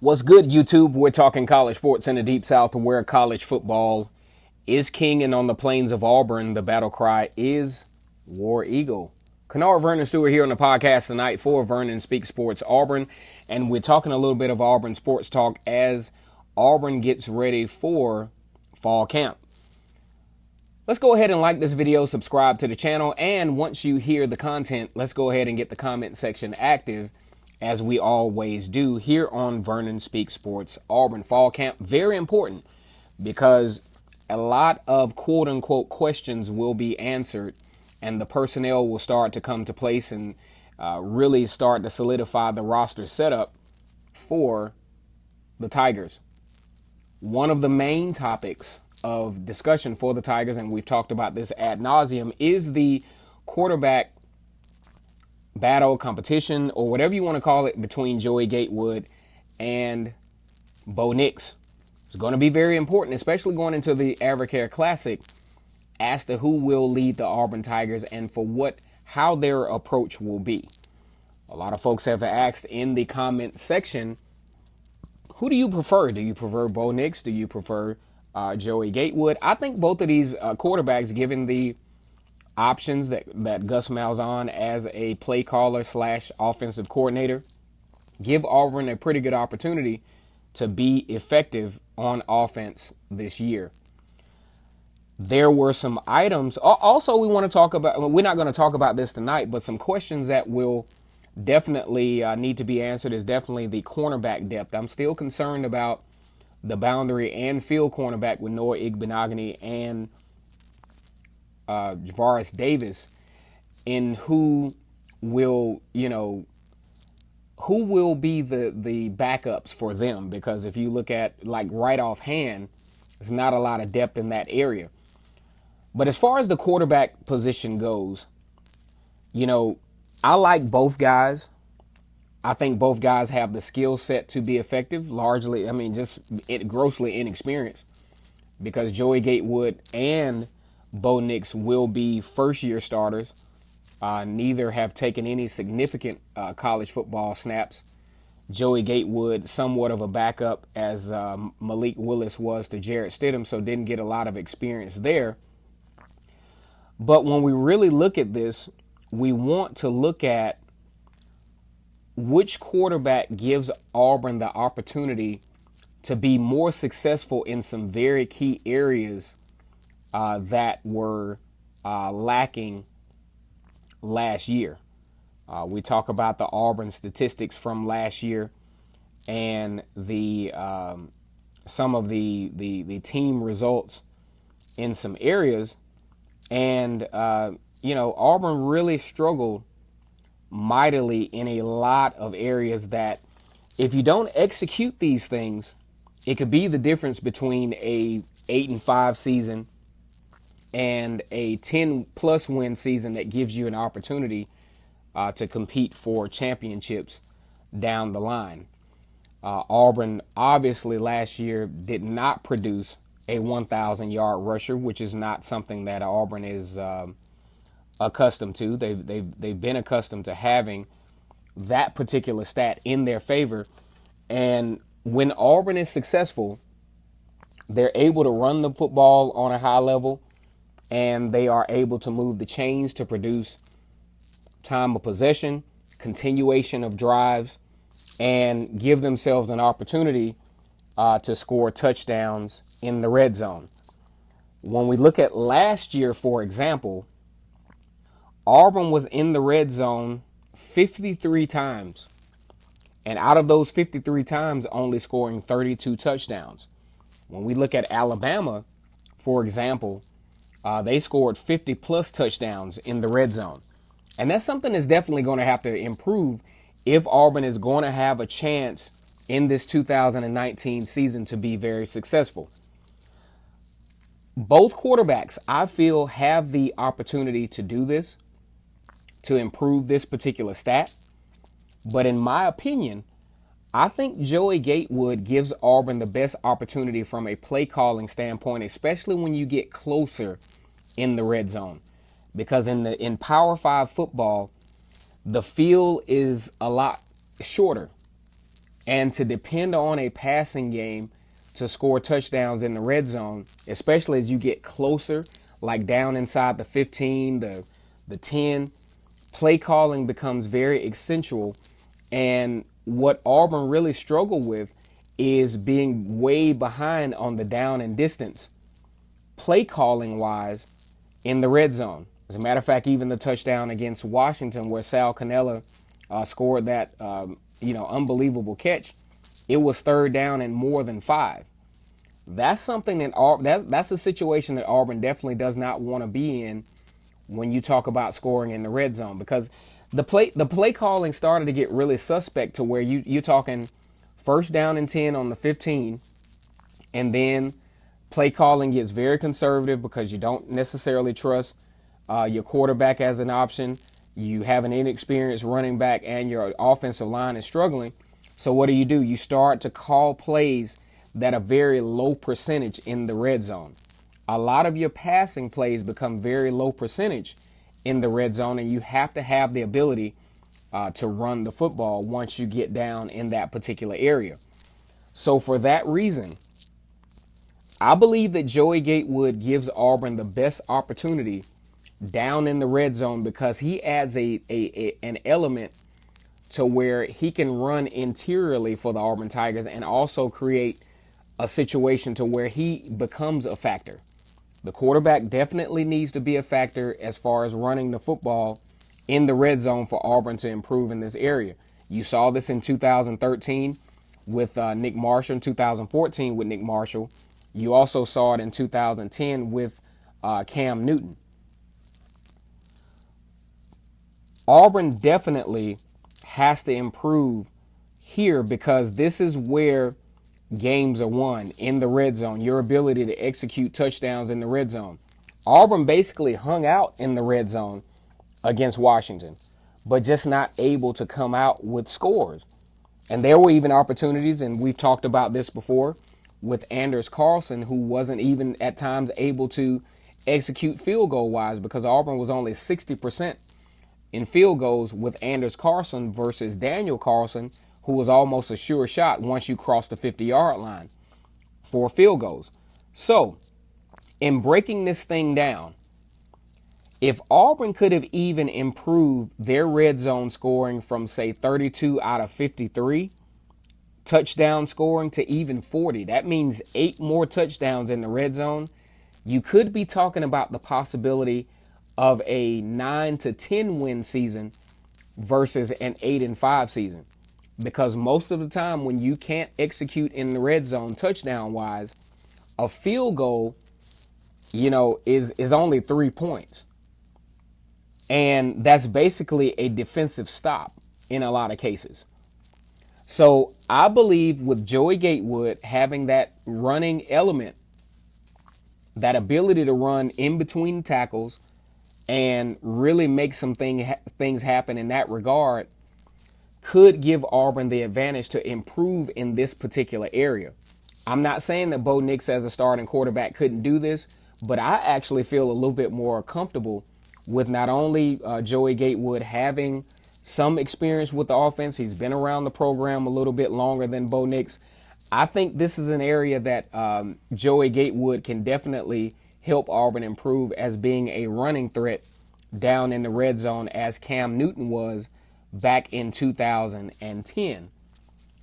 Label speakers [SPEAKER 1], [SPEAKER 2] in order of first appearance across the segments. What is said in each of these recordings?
[SPEAKER 1] What's good, YouTube? We're talking college sports in the Deep South, where college football is king, and on the plains of Auburn, the battle cry is War Eagle. Kennard Vernon Stewart here on the podcast tonight for Vernon Speaks Sports Auburn, and we're talking a little bit of Auburn sports talk as Auburn gets ready for fall camp. Let's go ahead and like this video, subscribe to the channel, and once you hear the content, let's go ahead and get the comment section active, as we always do here on Vernon Speaks Sports Auburn. Fall camp, very important, because a lot of quote-unquote questions will be answered, and the personnel will start to come to place and really start to solidify the roster setup for the Tigers. One of the main topics of discussion for the Tigers, and we've talked about this ad nauseum, is the quarterback battle, competition, or whatever you want to call it, between Joey Gatewood and Bo Nix. It's going to be very important, especially going into the Advocare Classic, as to who will lead the Auburn Tigers and how their approach will be. A lot of folks have asked in the comment section, who do you prefer? Do you prefer Bo Nix? Do you prefer Joey Gatewood? I think both of these quarterbacks, given the options that Gus Malzahn as a play caller / offensive coordinator, give Auburn a pretty good opportunity to be effective on offense this year. There were some items also we want to talk about. We're not going to talk about this tonight, but some questions that will definitely need to be answered is definitely the cornerback depth. I'm still concerned about the boundary and field cornerback with Noah Igbenogany and Javaris Davis, in who will be the backups for them, because if you look at right offhand, there's not a lot of depth in that area. But as far as the quarterback position goes, I like both guys. I think both guys have the skill set to be effective, largely, just grossly inexperienced, because Joey Gatewood and Bo Nix will be first-year starters. Neither have taken any significant college football snaps. Joey Gatewood, somewhat of a backup, as Malik Willis was to Jarrett Stidham, so didn't get a lot of experience there. But when we really look at this, we want to look at which quarterback gives Auburn the opportunity to be more successful in some very key areas that were lacking last year. We talk about the Auburn statistics from last year and the some of the team results in some areas, and Auburn really struggled mightily in a lot of areas that, if you don't execute these things, it could be the difference between a 8-5 season and a 10+ win season that gives you an opportunity to compete for championships down the line. Auburn obviously last year did not produce a 1,000-yard rusher, which is not something that Auburn is accustomed to. They've been accustomed to having that particular stat in their favor, and when Auburn is successful, they're able to run the football on a high level, and they are able to move the chains to produce time of possession, continuation of drives, and give themselves an opportunity to score touchdowns in the red zone. When we look at last year, for example, Auburn was in the red zone 53 times, and out of those 53 times, only scoring 32 touchdowns. When we look at Alabama, for example, they scored 50+ touchdowns in the red zone. And that's something that's definitely going to have to improve if Auburn is going to have a chance in this 2019 season to be very successful. Both quarterbacks, I feel, have the opportunity to do this, to improve this particular stat. But in my opinion, I think Joey Gatewood gives Auburn the best opportunity from a play calling standpoint, especially when you get closer in the red zone. Because in Power 5 football, the field is a lot shorter. And to depend on a passing game to score touchdowns in the red zone, especially as you get closer, like down inside the 15, the 10, play calling becomes very essential. And what Auburn really struggled with is being way behind on the down and distance, play calling wise, in the red zone. As a matter of fact, even the touchdown against Washington, where Sal Cannella scored that unbelievable catch, it was third down and more than 5. That's something that's a situation that Auburn definitely does not want to be in when you talk about scoring in the red zone, because the play calling started to get really suspect to where you're talking first down and 10 on the 15, and then play calling gets very conservative because you don't necessarily trust your quarterback as an option. You have an inexperienced running back and your offensive line is struggling. So what do? You start to call plays that are very low percentage in the red zone. A lot of your passing plays become very low percentage in the red zone, and you have to have the ability to run the football once you get down in that particular area. So for that reason, I believe that Joey Gatewood gives Auburn the best opportunity down in the red zone, because he adds an element to where he can run interiorly for the Auburn Tigers and also create a situation to where he becomes a factor. The quarterback definitely needs to be a factor as far as running the football in the red zone for Auburn to improve in this area. You saw this in 2013 with Nick Marshall, in 2014 with Nick Marshall. You also saw it in 2010 with Cam Newton. Auburn definitely has to improve here, because this is where games are won, in the red zone. Your ability to execute touchdowns in the red zone. Auburn basically hung out in the red zone against Washington, but just not able to come out with scores. And there were even opportunities, and we've talked about this before, with Anders Carlson, who wasn't even at times able to execute field goal wise, because Auburn was only 60% in field goals with Anders Carlson versus Daniel Carlson, who was almost a sure shot once you cross the 50-yard line for field goals. So, in breaking this thing down, if Auburn could have even improved their red zone scoring from, say, 32 out of 53 touchdown scoring to even 40, that means 8 more touchdowns in the red zone, you could be talking about the possibility of a 9 to 10 win season versus an 8-5 season. Because most of the time when you can't execute in the red zone touchdown wise, a field goal, is only 3 points. And that's basically a defensive stop in a lot of cases. So I believe with Joey Gatewood having that running element, that ability to run in between tackles and really make some things happen in that regard, could give Auburn the advantage to improve in this particular area. I'm not saying that Bo Nix as a starting quarterback couldn't do this, but I actually feel a little bit more comfortable with not only Joey Gatewood having some experience with the offense. He's been around the program a little bit longer than Bo Nix. I think this is an area that Joey Gatewood can definitely help Auburn improve as being a running threat down in the red zone, as Cam Newton was back in 2010.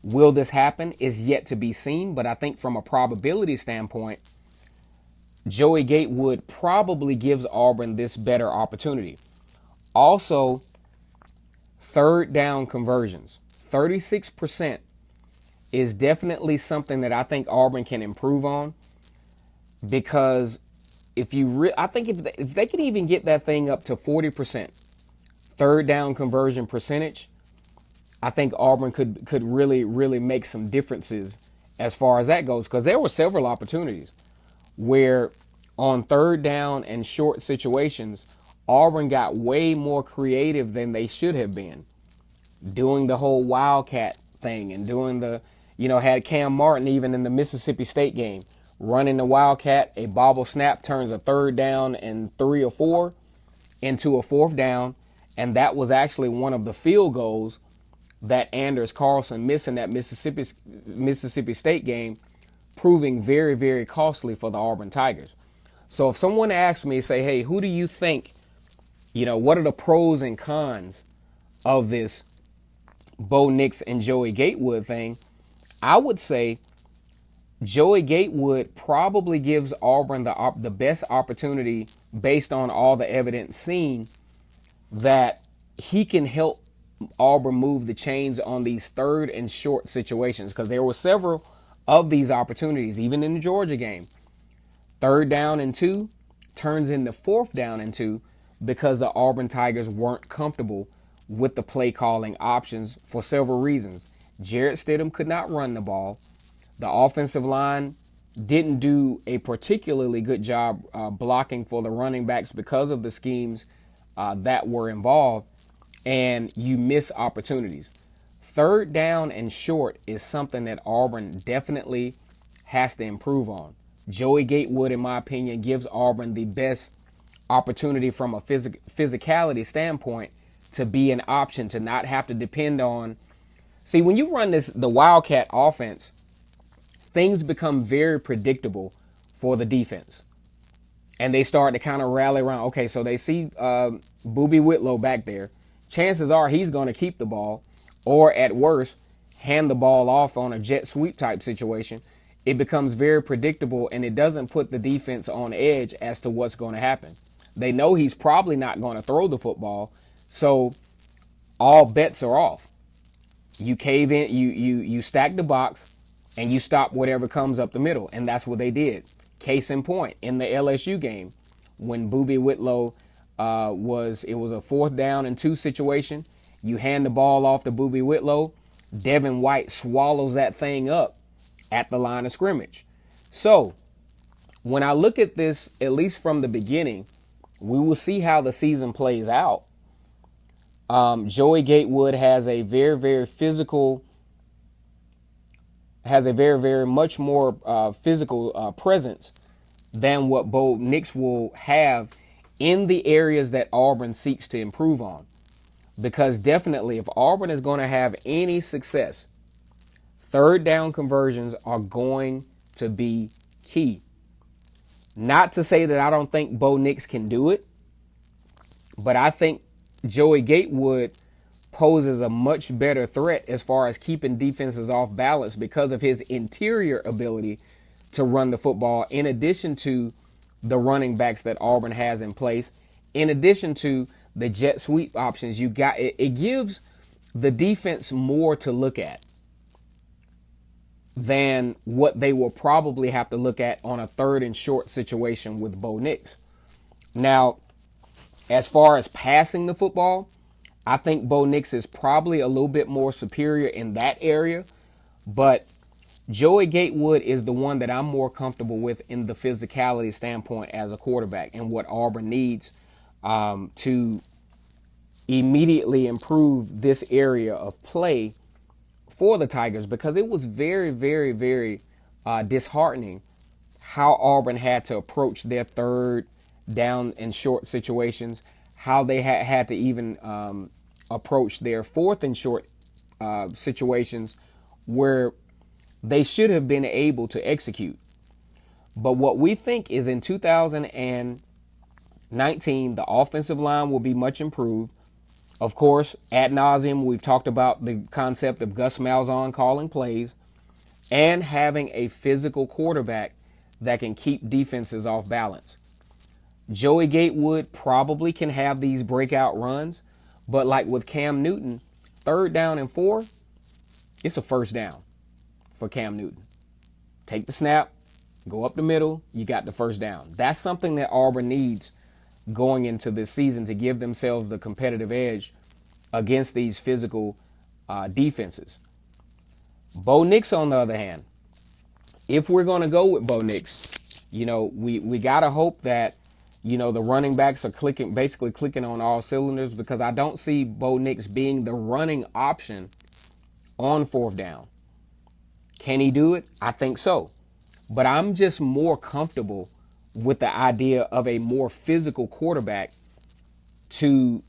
[SPEAKER 1] Will this happen is yet to be seen, but I think from a probability standpoint, Joey Gatewood probably gives Auburn this better opportunity. Also, third down conversions. 36% is definitely something that I think Auburn can improve on, because if they can even get that thing up to 40%, third down conversion percentage, I think Auburn could really, really make some differences as far as that goes, because there were several opportunities where on third down and short situations, Auburn got way more creative than they should have been, doing the whole wildcat thing and doing had Cam Martin even in the Mississippi State game, running the wildcat, a bobble snap turns a third down and 3 or 4 into a fourth down, and that was actually one of the field goals that Anders Carlson missing that Mississippi State game, proving very, very costly for the Auburn Tigers. So if someone asks me, say, hey, who do you think, what are the pros and cons of this Bo Nix and Joey Gatewood thing? I would say Joey Gatewood probably gives Auburn the best opportunity, based on all the evidence seen, that he can help Auburn move the chains on these third and short situations, because there were several of these opportunities, even in the Georgia game. 3rd down and 2 turns into 4th down and 2 because the Auburn Tigers weren't comfortable with the play calling options for several reasons. Jarrett Stidham could not run the ball. The offensive line didn't do a particularly good job blocking for the running backs because of the schemes that were involved, and you miss opportunities. 3rd down and short is something that Auburn definitely has to improve on. Joey Gatewood, in my opinion, gives Auburn the best opportunity from a physicality standpoint to be an option, to not have to depend on. See, when you run the Wildcat offense, things become very predictable for the defense. And they start to kind of rally around. Okay, so they see Boobie Whitlow back there. Chances are he's going to keep the ball, or at worst, hand the ball off on a jet sweep type situation. It becomes very predictable, and it doesn't put the defense on edge as to what's going to happen. They know he's probably not going to throw the football, so all bets are off. You cave in, you stack the box, and you stop whatever comes up the middle. And that's what they did. Case in point, in the LSU game, when Boobie Whitlow was a 4th down and 2 situation, you hand the ball off to Boobie Whitlow, Devin White swallows that thing up at the line of scrimmage. So when I look at this, at least from the beginning, we will see how the season plays out. Joey Gatewood has a very, very physical, much more physical presence than what Bo Nix will have in the areas that Auburn seeks to improve on. Because definitely, if Auburn is going to have any success, 3rd down conversions are going to be key. Not to say that I don't think Bo Nix can do it, but I think Joey Gatewood poses a much better threat as far as keeping defenses off balance because of his interior ability to run the football, in addition to the running backs that Auburn has in place, in addition to the jet sweep options you got. It gives the defense more to look at than what they will probably have to look at on a 3rd and short situation with Bo Nix. Now, as far as passing the football, I think Bo Nix is probably a little bit more superior in that area, but Joey Gatewood is the one that I'm more comfortable with in the physicality standpoint as a quarterback, and what Auburn needs to immediately improve this area of play for the Tigers, because it was very, very, very disheartening how Auburn had to approach their 3rd down and short situations, how they had to even approach their 4th and short situations where they should have been able to execute. But what we think is in 2019, the offensive line will be much improved. Of course, ad nauseum, we've talked about the concept of Gus Malzahn calling plays and having a physical quarterback that can keep defenses off balance. Joey Gatewood probably can have these breakout runs, but like with Cam Newton, 3rd down and 4, it's a 1st down for Cam Newton. Take the snap, go up the middle, you got the 1st down. That's something that Auburn needs going into this season to give themselves the competitive edge against these physical defenses. Bo Nix, on the other hand, if we're going to go with Bo Nix, we got to hope that, the running backs are basically clicking on all cylinders, because I don't see Bo Nix being the running option on 4th down. Can he do it? I think so. But I'm just more comfortable with the idea of a more physical quarterback to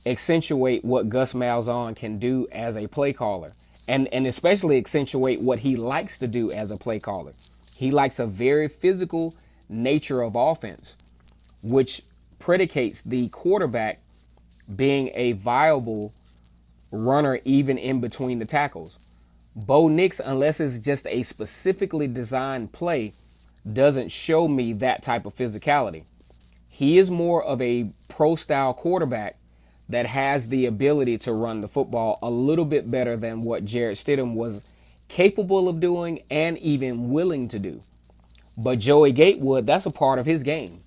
[SPEAKER 1] accentuate what Gus Malzahn can do as a play caller, and especially accentuate what he likes to do as a play caller. He likes a very physical nature of offense, which predicates the quarterback being a viable runner even in between the tackles. Bo Nix, unless it's just a specifically designed play, doesn't show me that type of physicality. He is more of a pro-style quarterback that has the ability to run the football a little bit better than what Jarrett Stidham was capable of doing and even willing to do. But Joey Gatewood, that's a part of his game.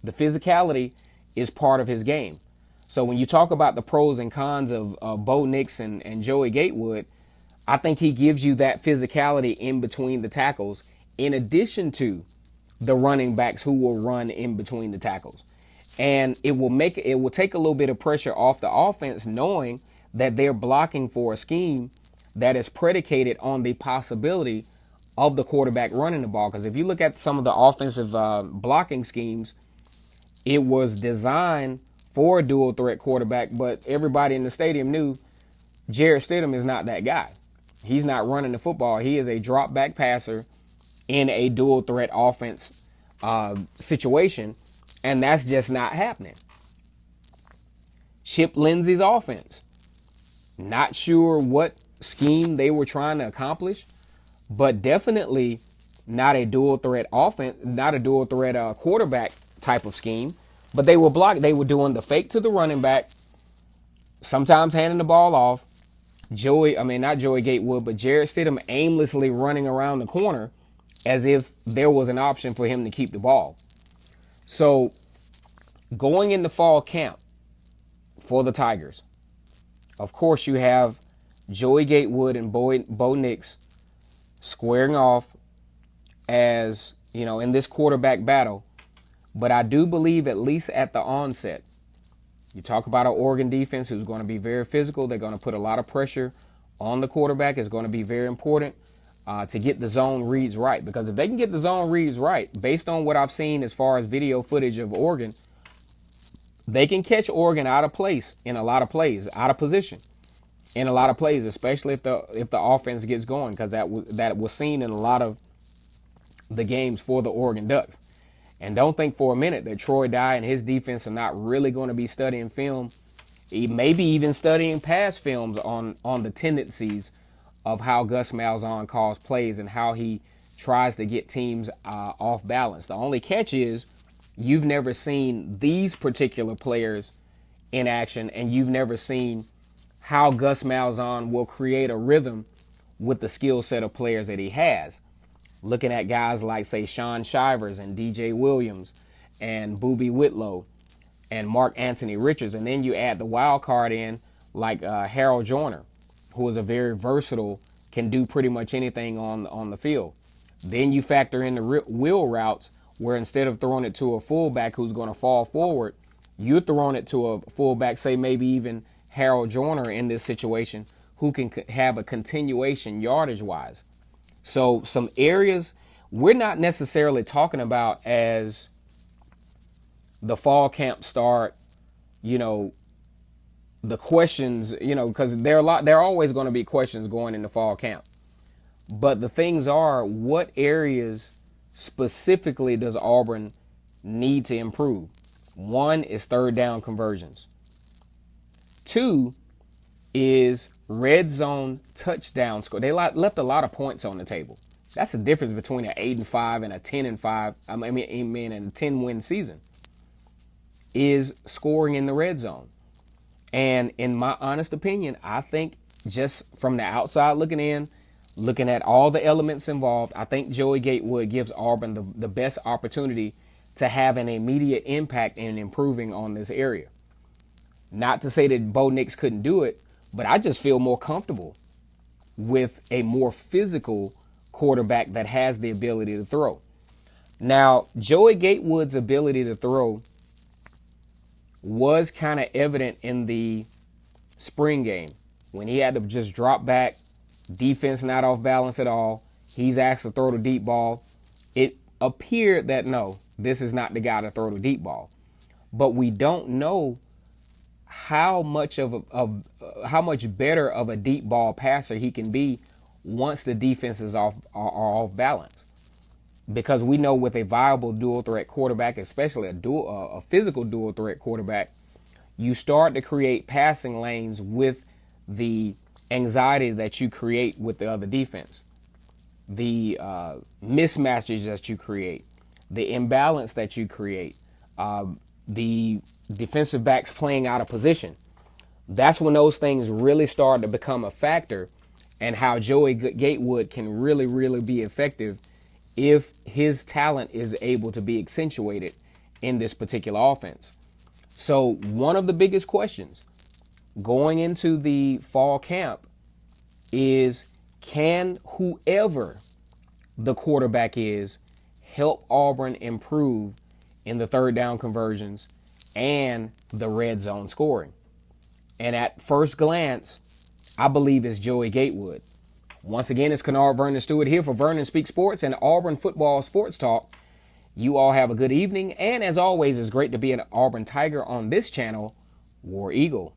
[SPEAKER 1] The physicality is part of his game. So when you talk about the pros and cons of Bo Nix and Joey Gatewood, I think he gives you that physicality in between the tackles, in addition to the running backs who will run in between the tackles. And it will take a little bit of pressure off the offense, knowing that they're blocking for a scheme that is predicated on the possibility of the quarterback running the ball. Because if you look at some of the offensive blocking schemes, it was designed for a dual threat quarterback, but everybody in the stadium knew Jarrett Stidham is not that guy. He's not running the football. He is a drop back passer in a dual threat offense situation, and that's just not happening. Chip Lindsey's offense, not sure what scheme they were trying to accomplish, but definitely not a dual threat offense, not a dual threat quarterback type of scheme. But they were They were doing the fake to the running back, sometimes handing the ball off. Not Joey Gatewood, but Jarrett Stidham aimlessly running around the corner as if there was an option for him to keep the ball. So going into fall camp for the Tigers, of course you have Joey Gatewood and Bo Nix squaring off as, in this quarterback battle. But I do believe, at least at the onset, you talk about an Oregon defense who's going to be very physical. They're going to put a lot of pressure on the quarterback. It's going to be very important to get the zone reads right. Because if they can get the zone reads right, based on what I've seen as far as video footage of Oregon, they can catch Oregon out of place in a lot of plays, out of position in a lot of plays, especially if the offense gets going, because that was seen in a lot of the games for the Oregon Ducks. And don't think for a minute that Troy Dye and his defense are not really going to be studying film, maybe even studying past films on the tendencies of how Gus Malzahn calls plays and how he tries to get teams off balance. The only catch is you've never seen these particular players in action, and you've never seen how Gus Malzahn will create a rhythm with the skill set of players that he has. Looking at guys like, say, Sean Shivers and DJ Williams and Boobie Whitlow and Mark Anthony Richards. And then you add the wild card in like Harold Joyner, who is a very versatile, can do pretty much anything on the field. Then you factor in the wheel routes, where instead of throwing it to a fullback who's going to fall forward, you're throwing it to a fullback, say maybe even Harold Joyner in this situation, who can have a continuation yardage-wise. So some areas we're not necessarily talking about as the fall camp start, the questions, because there are always going to be questions going into fall camp. But the things are, what areas specifically does Auburn need to improve? One is third down conversions. Two is red zone touchdown score. They left a lot of points on the table. That's the difference between an 8-5 and a 10-5. And a 10-win season is scoring in the red zone. And in my honest opinion, I think just from the outside looking in, looking at all the elements involved, I think Joey Gatewood gives Auburn the best opportunity to have an immediate impact in improving on this area. Not to say that Bo Nix couldn't do it, but I just feel more comfortable with a more physical quarterback that has the ability to throw. Now, Joey Gatewood's ability to throw was kind of evident in the spring game when he had to just drop back, defense not off balance at all. He's asked to throw the deep ball. It appeared that, no, this is not the guy to throw the deep ball. But we don't know how much how much better of a deep ball passer he can be once the defenses are off balance. Because we know with a viable dual threat quarterback, especially a physical dual threat quarterback, you start to create passing lanes with the anxiety that you create with the other defense, the mismatches that you create, the imbalance that you create, the defensive backs playing out of position. That's when those things really start to become a factor, and how Joey Gatewood can really, really be effective if his talent is able to be accentuated in this particular offense. So one of the biggest questions going into the fall camp is, can whoever the quarterback is help Auburn improve in the third down conversions and the red zone scoring? And at first glance, I believe it's Joey Gatewood. Once again, it's Kennard Vernon Stewart here for Vernon Speak Sports and Auburn Football Sports Talk. You all have a good evening, and as always, it's great to be an Auburn Tiger on this channel, War Eagle.